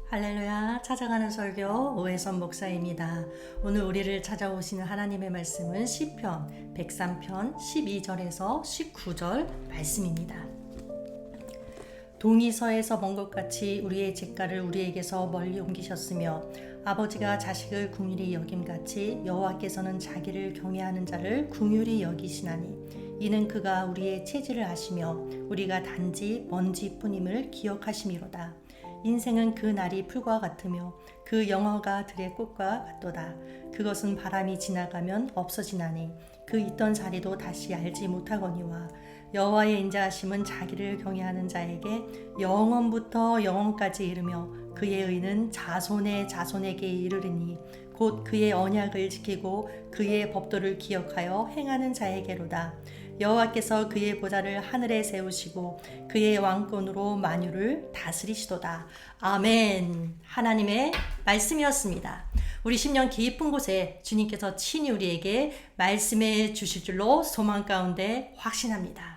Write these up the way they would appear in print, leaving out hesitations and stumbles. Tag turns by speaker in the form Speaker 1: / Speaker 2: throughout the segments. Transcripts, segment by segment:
Speaker 1: 할렐루야, 찾아가는 설교 오해선 목사입니다. 오늘 우리를 찾아오시는 하나님의 말씀은 시편 103편 12절에서 19절 말씀입니다. 동이 서에서 먼 것 같이 우리의 잿가를 우리에게서 멀리 옮기셨으며 아버지가 자식을 궁휼히 여김같이 여호와께서는 자기를 경외하는 자를 궁휼히 여기시나니 이는 그가 우리의 체질을 아시며 우리가 단지 먼지뿐임을 기억하심이로다. 인생은 그 날이 풀과 같으며 그 영화가 들의 꽃과 같도다. 그것은 바람이 지나가면 없어지나니 그 있던 자리도 다시 알지 못하거니와 여호와의 인자하심은 자기를 경외하는 자에게 영원부터 영원까지 이르며 그의 의는 자손의 자손에게 이르리니 곧 그의 언약을 지키고 그의 법도를 기억하여 행하는 자에게로다. 여호와께서 그의 보좌를 하늘에 세우시고 그의 왕권으로 만유를 다스리시도다. 아멘. 하나님의 말씀이었습니다. 우리 심령 깊은 곳에 주님께서 친히 우리에게 말씀해 주실 줄로 소망 가운데 확신합니다.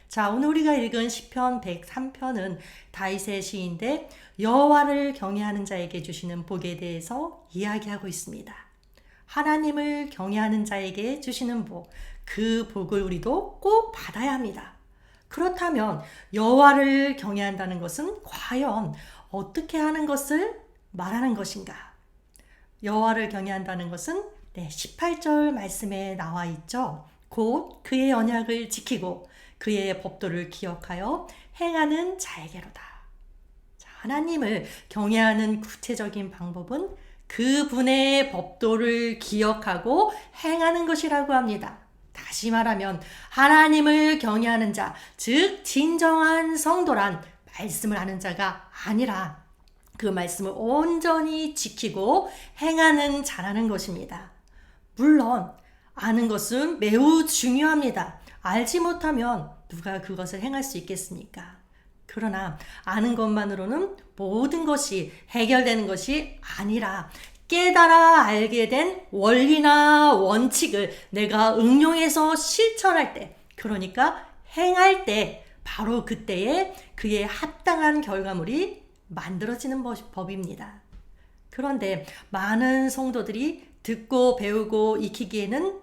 Speaker 1: 자, 오늘 우리가 읽은 시편 103편은 다윗의 시인데 여호와를 경외하는 자에게 주시는 복에 대해서 이야기하고 있습니다. 하나님을 경외하는 자에게 주시는 복, 그 복을 우리도 꼭 받아야 합니다. 그렇다면 여호와를 경외한다는 것은 과연 어떻게 하는 것을 말하는 것인가? 여호와를 경외한다는 것은 18절 말씀에 나와 있죠. 곧 그의 언약을 지키고 그의 법도를 기억하여 행하는 자에게로다. 하나님을 경외하는 구체적인 방법은 그분의 법도를 기억하고 행하는 것이라고 합니다. 다시 말하면 하나님을 경외하는 자, 즉 진정한 성도란 말씀을 아는 자가 아니라 그 말씀을 온전히 지키고 행하는 자라는 것입니다. 물론 아는 것은 매우 중요합니다. 알지 못하면 누가 그것을 행할 수 있겠습니까? 그러나 아는 것만으로는 모든 것이 해결되는 것이 아니라 깨달아 알게 된 원리나 원칙을 내가 응용해서 실천할 때, 그러니까 행할 때 바로 그때에 그에 합당한 결과물이 만들어지는 법입니다. 그런데 많은 성도들이 듣고 배우고 익히기에는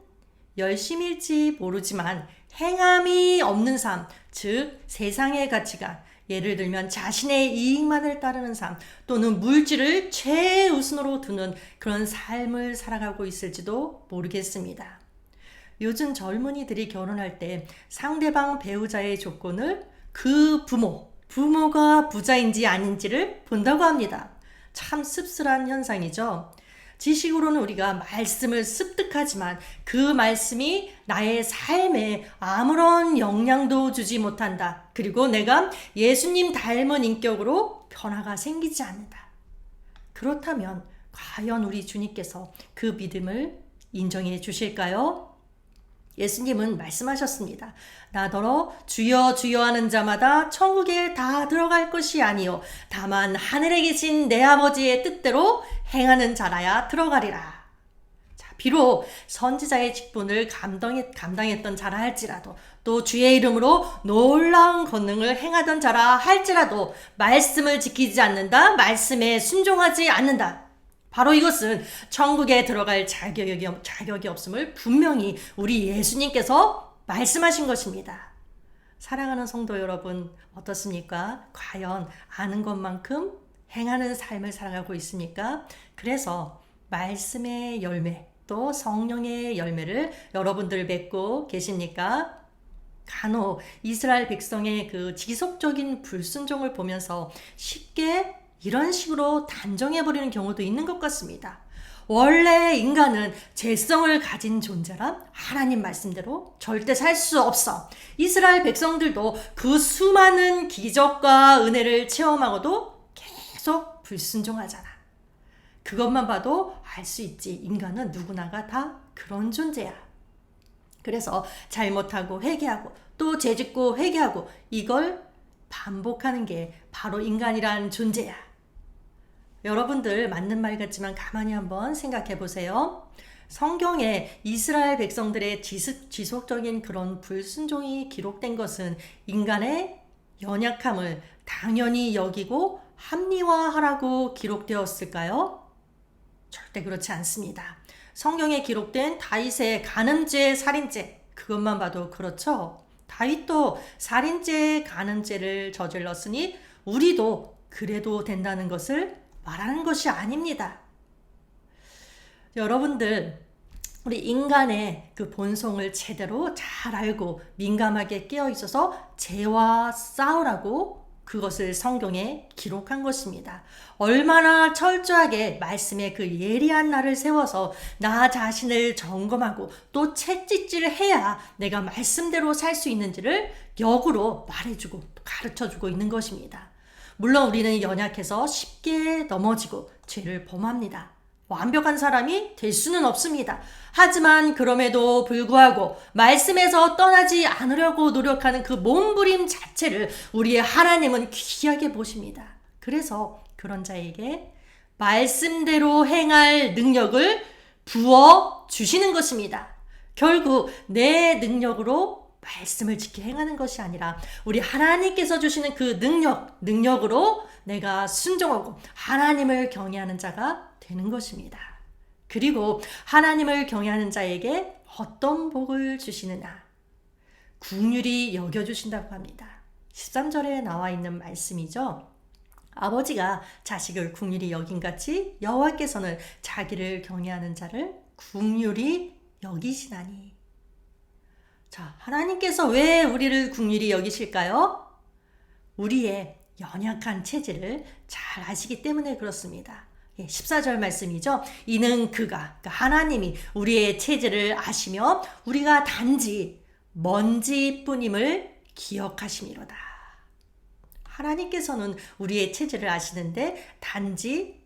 Speaker 1: 열심일지 모르지만 행함이 없는 삶, 즉 세상의 가치관, 예를 들면 자신의 이익만을 따르는 삶 또는 물질을 최우선으로 두는 그런 삶을 살아가고 있을지도 모르겠습니다. 요즘 젊은이들이 결혼할 때 상대방 배우자의 조건을 그 부모가 부자인지 아닌지를 본다고 합니다. 참 씁쓸한 현상이죠. 지식으로는 우리가 말씀을 습득하지만 그 말씀이 나의 삶에 아무런 영향도 주지 못한다. 그리고 내가 예수님 닮은 인격으로 변화가 생기지 않는다. 그렇다면 과연 우리 주님께서 그 믿음을 인정해 주실까요? 예수님은 말씀하셨습니다. 나더러 주여 주여 하는 자마다 천국에 다 들어갈 것이 아니요 다만 하늘에 계신 내 아버지의 뜻대로 행하는 자라야 들어가리라. 자, 비록 선지자의 직분을 감당했던 자라 할지라도 또 주의 이름으로 놀라운 권능을 행하던 자라 할지라도 말씀을 지키지 않는다, 말씀에 순종하지 않는다. 바로 이것은 천국에 들어갈 자격이 없음을 분명히 우리 예수님께서 말씀하신 것입니다. 사랑하는 성도 여러분, 어떻습니까? 과연 아는 것만큼 행하는 삶을 살아가고 있습니까? 그래서 말씀의 열매, 또 성령의 열매를 여러분들 맺고 계십니까? 간혹 이스라엘 백성의 그 지속적인 불순종을 보면서 쉽게 이런 식으로 단정해버리는 경우도 있는 것 같습니다. 원래 인간은 죄성을 가진 존재라 하나님 말씀대로 절대 살 수 없어. 이스라엘 백성들도 그 수많은 기적과 은혜를 체험하고도 계속 불순종하잖아. 그것만 봐도 알 수 있지. 인간은 누구나가 다 그런 존재야. 그래서 잘못하고 회개하고 또 죄짓고 회개하고 이걸 반복하는 게 바로 인간이란 존재야. 여러분들 맞는 말 같지만 가만히 한번 생각해 보세요. 성경에 이스라엘 백성들의 지속적인 그런 불순종이 기록된 것은 인간의 연약함을 당연히 여기고 합리화하라고 기록되었을까요? 절대 그렇지 않습니다. 성경에 기록된 다윗의 간음죄, 살인죄 그것만 봐도 그렇죠. 다윗도 살인죄, 간음죄를 저질렀으니 우리도 그래도 된다는 것을 말하는 것이 아닙니다. 여러분들, 우리 인간의 그 본성을 제대로 잘 알고 민감하게 깨어 있어서 죄와 싸우라고 그것을 성경에 기록한 것입니다. 얼마나 철저하게 말씀의 그 예리한 나를 세워서 나 자신을 점검하고 또 채찍질을 해야 내가 말씀대로 살 수 있는지를 역으로 말해주고 가르쳐주고 있는 것입니다. 물론 우리는 연약해서 쉽게 넘어지고 죄를 범합니다. 완벽한 사람이 될 수는 없습니다. 하지만 그럼에도 불구하고 말씀에서 떠나지 않으려고 노력하는 그 몸부림 자체를 우리의 하나님은 귀하게 보십니다. 그래서 그런 자에게 말씀대로 행할 능력을 부어 주시는 것입니다. 결국 내 능력으로 말씀을 지켜 행하는 것이 아니라 우리 하나님께서 주시는 그 능력으로 내가 순종하고 하나님을 경외하는 자가 되는 것입니다. 그리고 하나님을 경외하는 자에게 어떤 복을 주시느냐? 긍휼히 여겨주신다고 합니다. 13절에 나와 있는 말씀이죠. 아버지가 자식을 긍휼히 여김같이 여호와께서는 자기를 경외하는 자를 긍휼히 여기시나니. 자, 하나님께서 왜 우리를 긍휼히 여기실까요? 우리의 연약한 체질을 잘 아시기 때문에 그렇습니다. 14절 말씀이죠. 이는 그러니까 하나님이 우리의 체질을 아시며 우리가 단지 먼지뿐임을 기억하심이로다. 하나님께서는 우리의 체질을 아시는데 단지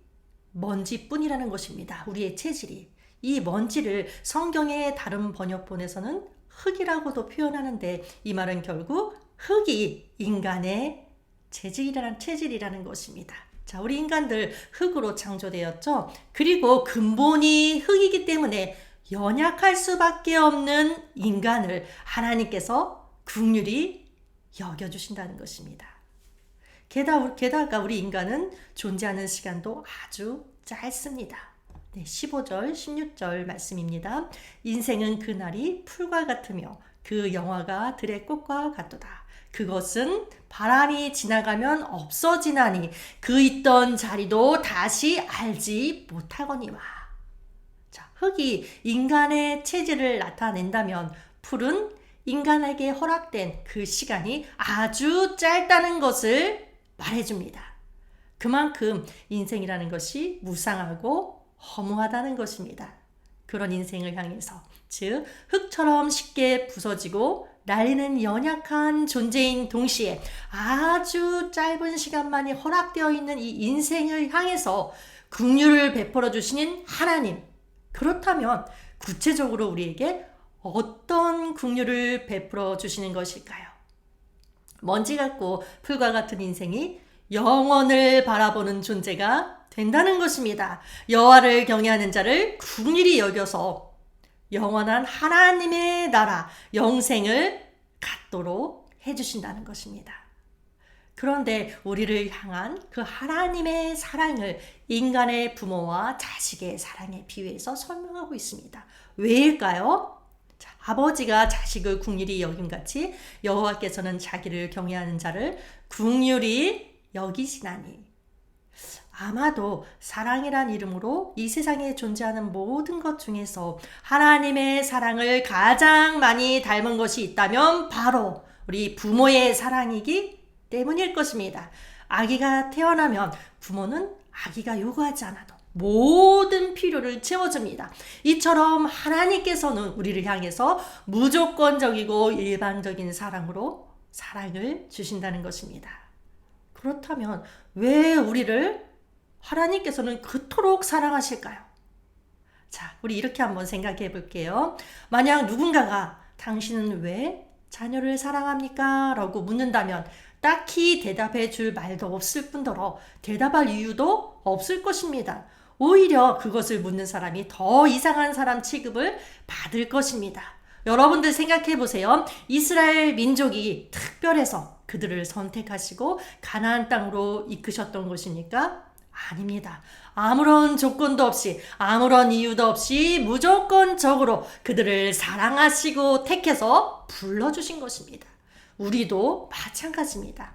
Speaker 1: 먼지뿐이라는 것입니다. 우리의 체질이. 이 먼지를 성경의 다른 번역본에서는 흙이라고도 표현하는데 이 말은 결국 흙이 인간의 체질이라는 것입니다. 자, 우리 인간들 흙으로 창조되었죠. 그리고 근본이 흙이기 때문에 연약할 수밖에 없는 인간을 하나님께서 긍휼히 여겨주신다는 것입니다. 게다가 우리 인간은 존재하는 시간도 아주 짧습니다. 15절, 16절 말씀입니다. 인생은 그날이 풀과 같으며 그 영화가 들의 꽃과 같도다. 그것은 바람이 지나가면 없어지나니 그 있던 자리도 다시 알지 못하거니와. 자, 흙이 인간의 체질을 나타낸다면 풀은 인간에게 허락된 그 시간이 아주 짧다는 것을 말해줍니다. 그만큼 인생이라는 것이 무상하고 허무하다는 것입니다. 그런 인생을 향해서, 즉 흙처럼 쉽게 부서지고 날리는 연약한 존재인 동시에 아주 짧은 시간만이 허락되어 있는 이 인생을 향해서 긍휼을 베풀어 주시는 하나님. 그렇다면 구체적으로 우리에게 어떤 긍휼을 베풀어 주시는 것일까요? 먼지 같고 풀과 같은 인생이 영원을 바라보는 존재가 된다는 것입니다. 여호와를 경외하는 자를 긍휼히 여겨서 영원한 하나님의 나라, 영생을 갖도록 해주신다는 것입니다. 그런데 우리를 향한 그 하나님의 사랑을 인간의 부모와 자식의 사랑에 비유해서 설명하고 있습니다. 왜일까요? 자, 아버지가 자식을 긍휼히 여김같이 여호와께서는 자기를 경외하는 자를 긍휼히 여기시나니. 아마도 사랑이란 이름으로 이 세상에 존재하는 모든 것 중에서 하나님의 사랑을 가장 많이 닮은 것이 있다면 바로 우리 부모의 사랑이기 때문일 것입니다. 아기가 태어나면 부모는 아기가 요구하지 않아도 모든 필요를 채워줍니다. 이처럼 하나님께서는 우리를 향해서 무조건적이고 일방적인 사랑으로 사랑을 주신다는 것입니다. 그렇다면 왜 우리를 하나님께서는 그토록 사랑하실까요? 자, 우리 이렇게 한번 생각해 볼게요. 만약 누군가가 당신은 왜 자녀를 사랑합니까? 라고 묻는다면 딱히 대답해 줄 말도 없을 뿐더러 대답할 이유도 없을 것입니다. 오히려 그것을 묻는 사람이 더 이상한 사람 취급을 받을 것입니다. 여러분들 생각해 보세요. 이스라엘 민족이 특별해서 그들을 선택하시고 가나안 땅으로 이끄셨던 것입니까? 아닙니다. 아무런 조건도 없이 아무런 이유도 없이 무조건적으로 그들을 사랑하시고 택해서 불러주신 것입니다. 우리도 마찬가지입니다.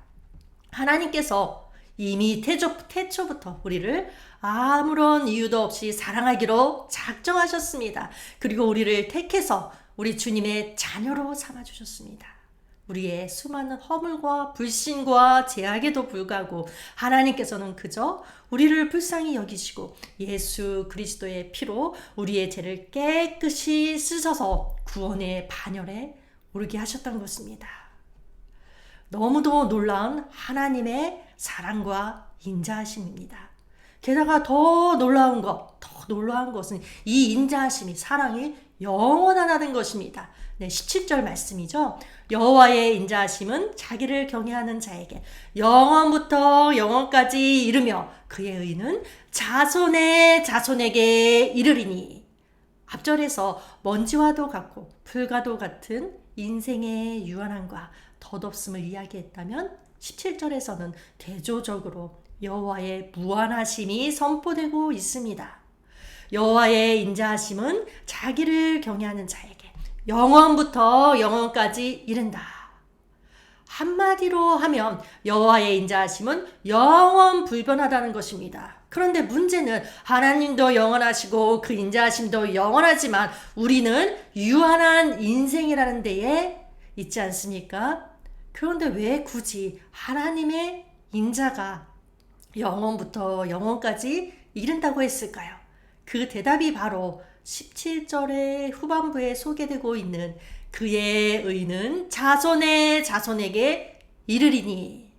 Speaker 1: 하나님께서 이미 태초부터 우리를 아무런 이유도 없이 사랑하기로 작정하셨습니다. 그리고 우리를 택해서 우리 주님의 자녀로 삼아주셨습니다. 우리의 수많은 허물과 불신과 제약에도 불구하고 하나님께서는 그저 우리를 불쌍히 여기시고 예수 그리스도의 피로 우리의 죄를 깨끗이 씻어서 구원의 반열에 오르게 하셨던 것입니다. 너무도 놀라운 하나님의 사랑과 인자하심입니다. 게다가 더 놀라운 것은 이 인자하심이 사랑이 영원하다는 것입니다. 네, 17절 말씀이죠. 여호와의 인자하심은 자기를 경외하는 자에게 영원부터 영원까지 이르며 그의 의는 자손의 자손에게 이르리니. 앞절에서 먼지와도 같고 풀과도 같은 인생의 유한함과 덧없음을 이야기했다면 17절에서는 대조적으로 여호와의 무한하심이 선포되고 있습니다. 여호와의 인자하심은 자기를 경외하는 자에게 영원부터 영원까지 이른다. 한마디로 하면 여호와의 인자하심은 영원 불변하다는 것입니다. 그런데 문제는 하나님도 영원하시고 그 인자하심도 영원하지만 우리는 유한한 인생이라는 데에 있지 않습니까? 그런데 왜 굳이 하나님의 인자가 영원부터 영원까지 이른다고 했을까요? 그 대답이 바로 17절의 후반부에 소개되고 있는 그의 의는 자손의 자손에게 이르리니.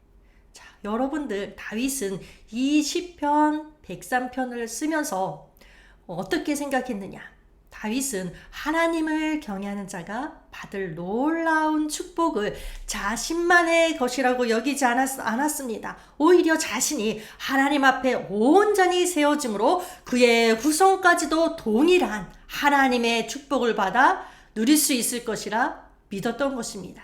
Speaker 1: 자, 여러분들 다윗은 이 시편 103편을 쓰면서 어떻게 생각했느냐? 다윗은 하나님을 경외하는 자가 받을 놀라운 축복을 자신만의 것이라고 여기지 않았습니다. 오히려 자신이 하나님 앞에 온전히 세워짐으로 그의 후손까지도 동일한 하나님의 축복을 받아 누릴 수 있을 것이라 믿었던 것입니다.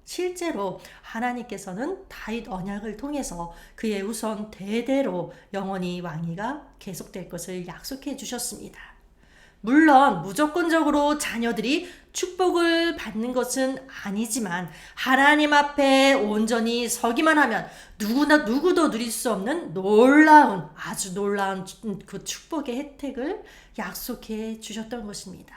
Speaker 1: 실제로 하나님께서는 다윗 언약을 통해서 그의 후손 대대로 영원히 왕위가 계속될 것을 약속해 주셨습니다. 물론 무조건적으로 자녀들이 축복을 받는 것은 아니지만 하나님 앞에 온전히 서기만 하면 누구도 누릴 수 없는 아주 놀라운 그 축복의 혜택을 약속해 주셨던 것입니다.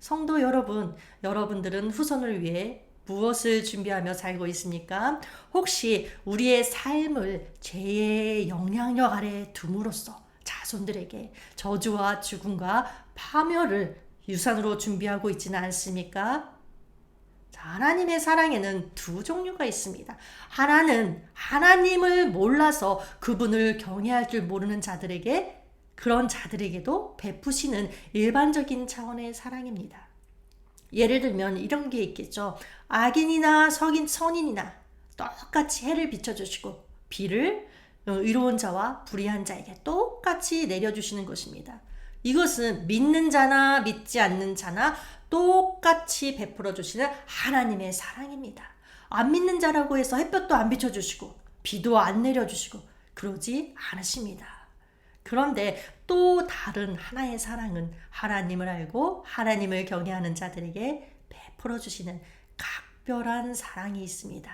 Speaker 1: 성도 여러분, 여러분들은 후손을 위해 무엇을 준비하며 살고 있습니까? 혹시 우리의 삶을 죄의 영향력 아래 둠으로써 자손들에게 저주와 죽음과 파멸을 유산으로 준비하고 있지는 않습니까? 자, 하나님의 사랑에는 두 종류가 있습니다. 하나는 하나님을 몰라서 그분을 경외할 줄 모르는 자들에게, 그런 자들에게도 베푸시는 일반적인 차원의 사랑입니다. 예를 들면 이런 게 있겠죠. 악인이나 선인이나 똑같이 해를 비춰주시고 비를 의로운 자와 불의한 자에게 똑같이 내려주시는 것입니다. 이것은 믿는 자나 믿지 않는 자나 똑같이 베풀어 주시는 하나님의 사랑입니다. 안 믿는 자라고 해서 햇볕도 안 비춰주시고 비도 안 내려주시고 그러지 않으십니다. 그런데 또 다른 하나의 사랑은 하나님을 알고 하나님을 경외하는 자들에게 베풀어 주시는 각별한 사랑이 있습니다.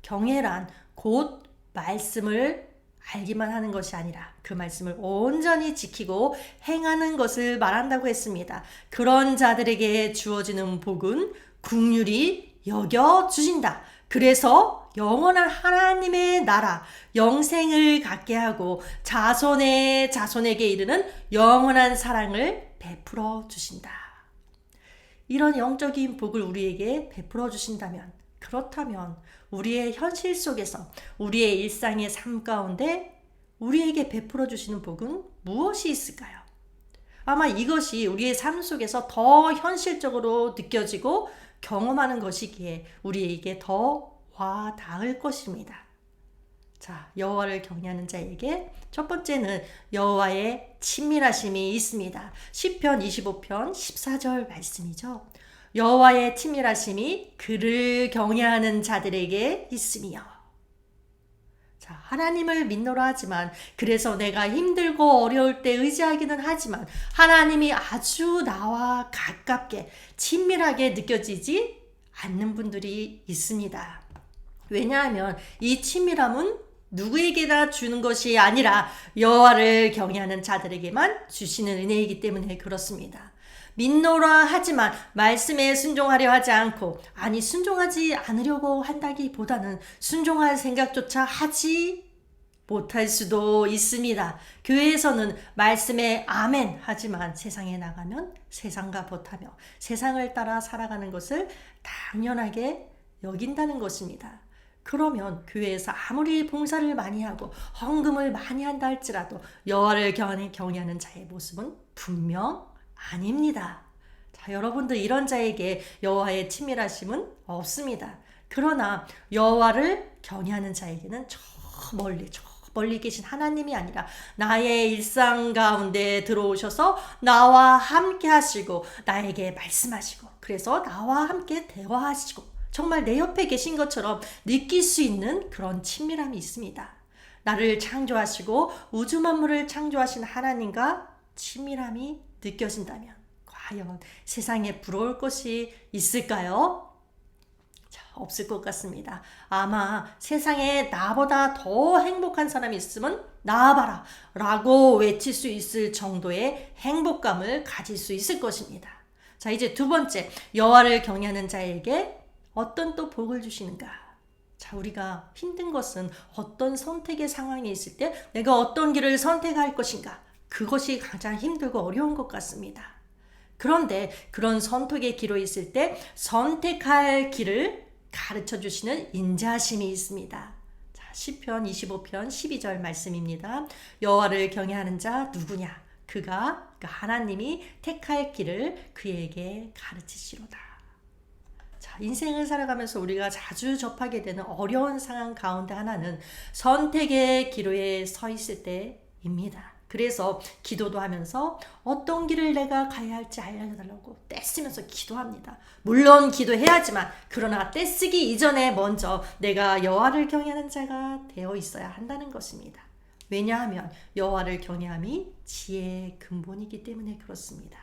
Speaker 1: 경외란 곧 말씀을 알기만 하는 것이 아니라 그 말씀을 온전히 지키고 행하는 것을 말한다고 했습니다. 그런 자들에게 주어지는 복은 긍휼히 여겨주신다. 그래서 영원한 하나님의 나라, 영생을 갖게 하고 자손의 자손에게 이르는 영원한 사랑을 베풀어 주신다. 이런 영적인 복을 우리에게 베풀어 주신다면, 그렇다면 우리의 현실 속에서 우리의 일상의 삶 가운데 우리에게 베풀어 주시는 복은 무엇이 있을까요? 아마 이것이 우리의 삶 속에서 더 현실적으로 느껴지고 경험하는 것이기에 우리에게 더 와 닿을 것입니다. 자, 여호와를 경외하는 자에게 첫 번째는 여호와의 친밀하심이 있습니다. 시편 25편 14절 말씀이죠. 여호와의 친밀하심이 그를 경외하는 자들에게 있으며. 자, 하나님을 믿노라 하지만, 그래서 내가 힘들고 어려울 때 의지하기는 하지만 하나님이 아주 나와 가깝게 친밀하게 느껴지지 않는 분들이 있습니다. 왜냐하면 이 친밀함은 누구에게나 주는 것이 아니라 여호와를 경외하는 자들에게만 주시는 은혜이기 때문에 그렇습니다. 믿노라 하지만 말씀에 순종하려 하지 않고, 아니 순종하지 않으려고 한다기보다는 순종할 생각조차 하지 못할 수도 있습니다. 교회에서는 말씀에 아멘 하지만 세상에 나가면 세상과 벗하며 세상을 따라 살아가는 것을 당연하게 여긴다는 것입니다. 그러면 교회에서 아무리 봉사를 많이 하고 헌금을 많이 한다 할지라도 여호와를 경외하는 자의 모습은 분명 아닙니다. 자, 여러분들 이런 자에게 여호와의 친밀하심은 없습니다. 그러나 여호와를 경외하는 자에게는 저 멀리 계신 하나님이 아니라 나의 일상 가운데 들어오셔서 나와 함께 하시고 나에게 말씀하시고, 그래서 나와 함께 대화하시고 정말 내 옆에 계신 것처럼 느낄 수 있는 그런 친밀함이 있습니다. 나를 창조하시고 우주 만물을 창조하신 하나님과 친밀함이 느껴진다면 과연 세상에 부러울 것이 있을까요? 자, 없을 것 같습니다. 아마 세상에 나보다 더 행복한 사람이 있으면 나와봐라 라고 외칠 수 있을 정도의 행복감을 가질 수 있을 것입니다. 자, 이제 두 번째, 여호와를 경외하는 자에게 어떤 또 복을 주시는가? 자, 우리가 힘든 것은 어떤 선택의 상황에 있을 때 내가 어떤 길을 선택할 것인가? 그것이 가장 힘들고 어려운 것 같습니다. 그런데 그런 선택의 길에 있을 때 선택할 길을 가르쳐 주시는 인자하심이 있습니다. 자, 시편 25편 12절 말씀입니다. 여호와를 경외하는 자 누구냐? 그가 하나님이 택할 길을 그에게 가르치시로다. 자, 인생을 살아가면서 우리가 자주 접하게 되는 어려운 상황 가운데 하나는 선택의 기로에 서 있을 때입니다. 그래서 기도도 하면서 어떤 길을 내가 가야 할지 알려달라고 떼쓰면서 기도합니다. 물론 기도해야지만, 그러나 떼쓰기 이전에 먼저 내가 여호와를 경외하는 자가 되어 있어야 한다는 것입니다. 왜냐하면 여호와를 경외함이 지혜의 근본이기 때문에 그렇습니다.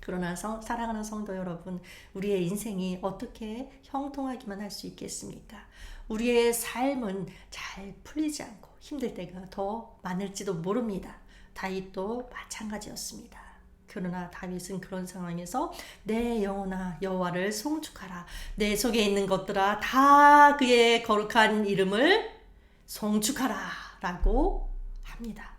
Speaker 1: 그러나 사랑하는 성도 여러분, 우리의 인생이 어떻게 형통하기만 할 수 있겠습니까? 우리의 삶은 잘 풀리지 않고 힘들 때가 더 많을지도 모릅니다. 다윗도 마찬가지였습니다. 그러나 다윗은 그런 상황에서 내 영혼아 여호와를 송축하라, 내 속에 있는 것들아 다 그의 거룩한 이름을 송축하라 라고 합니다.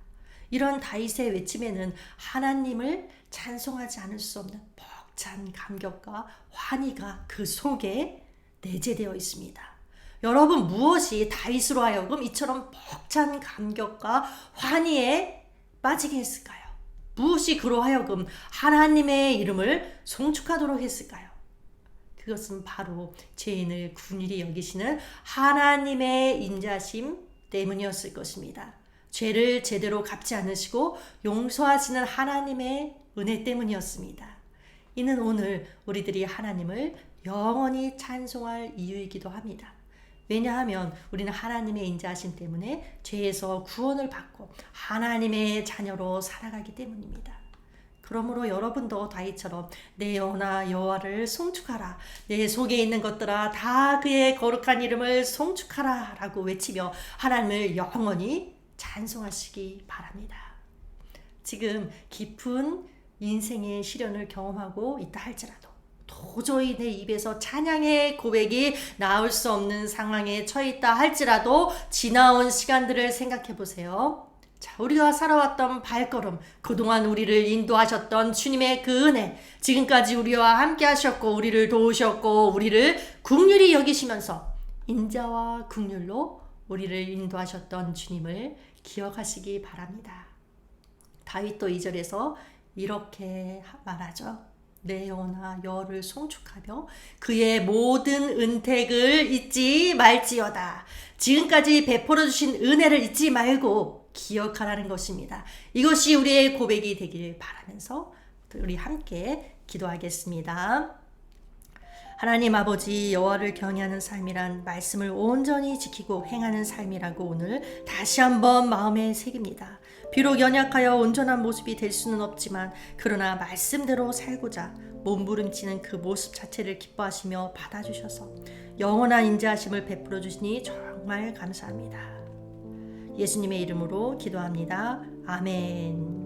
Speaker 1: 이런 다윗의 외침에는 하나님을 찬송하지 않을 수 없는 벅찬 감격과 환희가 그 속에 내재되어 있습니다. 여러분, 무엇이 다윗으로 하여금 이처럼 벅찬 감격과 환희에 빠지게 했을까요? 무엇이 그로 하여금 하나님의 이름을 송축하도록 했을까요? 그것은 바로 죄인을 긍휼히 여기시는 하나님의 인자심 때문이었을 것입니다. 죄를 제대로 갚지 않으시고 용서하시는 하나님의 은혜 때문이었습니다. 이는 오늘 우리들이 하나님을 영원히 찬송할 이유이기도 합니다. 왜냐하면 우리는 하나님의 인자하심 때문에 죄에서 구원을 받고 하나님의 자녀로 살아가기 때문입니다. 그러므로 여러분도 다윗처럼 내 영혼아 여호와를 송축하라, 내 속에 있는 것들아 다 그의 거룩한 이름을 송축하라 라고 외치며 하나님을 영원히 찬송하시기 바랍니다. 지금 깊은 인생의 시련을 경험하고 있다 할지라도, 도저히 내 입에서 찬양의 고백이 나올 수 없는 상황에 처해 있다 할지라도 지나온 시간들을 생각해 보세요. 자, 우리가 살아왔던 발걸음, 그동안 우리를 인도하셨던 주님의 그 은혜, 지금까지 우리와 함께 하셨고 우리를 도우셨고 우리를 긍휼히 여기시면서 인자와 긍휼로 우리를 인도하셨던 주님을 기억하시기 바랍니다. 다윗도 2절에서 이렇게 말하죠. 내 영혼아 여호와를 송축하며 그의 모든 은택을 잊지 말지어다. 지금까지 베풀어 주신 은혜를 잊지 말고 기억하라는 것입니다. 이것이 우리의 고백이 되길 바라면서 우리 함께 기도하겠습니다. 하나님 아버지 여호와를 경외하는 삶이란 말씀을 온전히 지키고 행하는 삶이라고 오늘 다시 한번 마음에 새깁니다. 비록 연약하여 온전한 모습이 될 수는 없지만 그러나 말씀대로 살고자 몸부림치는 그 모습 자체를 기뻐하시며 받아주셔서 영원한 인자하심을 베풀어 주시니 정말 감사합니다. 예수님의 이름으로 기도합니다. 아멘.